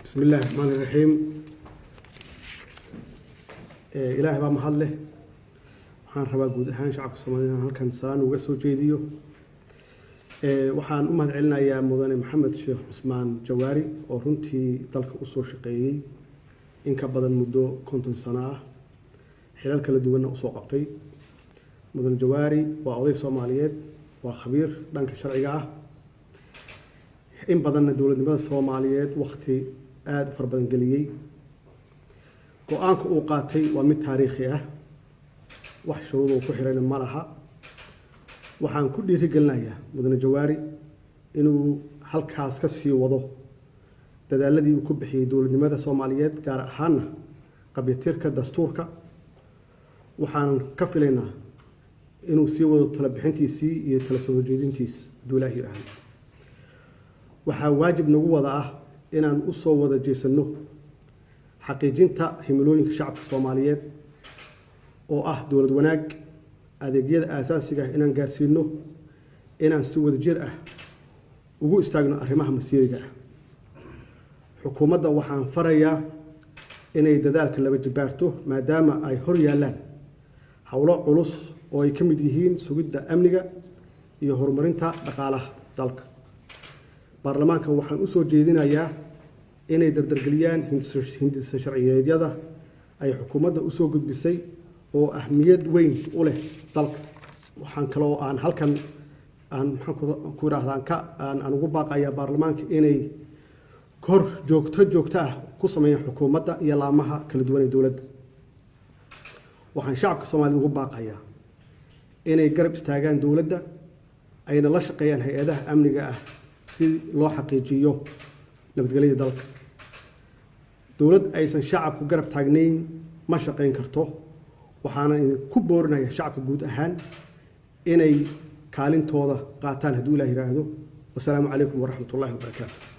بسم الله الرحمن الرحيم. إلهي بقى محله waxaan rabaa guud ahaan shacabka Soomaaliyeed halkan salaan uga soo jeediyo waxaan u mahadcelinayaa mudane Maxamed Sheekh Cusmaan Jawaari oo runtii dalka u soo shaqeeyay in ka badan muddo 50 sano ah xilal kala duwan oo soo qabtay. mudane Jawaari waa oday Soomaaliyeed, waa khabiir dhanka sharciga ah, in badanna dowladnimada Soomaaliyeed waqti aad u farbadan galiyay. go'aanka uu qaatay waa mid taariikhi ah, wax shuruudo ku xirayna ma laha. waxaan ku dhiirigelinayaa mudane Jawaari inuu halkaas ka sii wado dadaaladii uu ku bixiyay dowladnimada Soomaaliyeed, gaar ahaanna qabyaatirka dastuurka. waxaan ka filaynaa inuu sii wado tala bixintiisii iyo tala soo jeedintiisa hadduu Ilaahay yiraahdo. waxaa waajib nagu wada ah inaan u soo wada jeesano xaqiijinta himilooyinka shacabka Soomaaliyeed oo ah dowlad wanaag, adeegyada aasaasiga ah inaan gaarsiino, inaan si wadajir ah ugu istaagno arrimaha masiiriga ah. xukuumadda waxaan farayaa inay dadaalka laba jibaarto maadaama ay hor yaalaan howlo culus oo ay ka mid yihiin sugidda amniga iyo horumarinta dhaqaalaha dalka. baarlamaanka waxaan u soo jeedinayaa inay dardargeliyaan hindisa sharciyeedyada ay xukuumadda u soo gudbisay oo ahmiyad weyn u leh dalka. waxaan kaloo aan halkan ku yiraahdaa ugu baaqayaa baarlamaanka inay kor joogto ah ku sameeyaan xukuumadda iyo laamaha kala duwan ee dowladda. waxaan shacabka Soomaaliyeed ugu baaqayaa inay garab istaagaan dowladda, ayna la shaqeeyaan hay'adaha amniga ah si loo xaqiijiyo nabadgelyada dalka. dowlad aysan shacabku garab taagnayn ma shaqeyn karto. waxaana ku boorinayaa shacabka guud ahaan inay kaalintooda qaataan hadduu Ilaahay yiraahdo. wassalaamu calaykum waraxmatullaahi wabarakaatuh.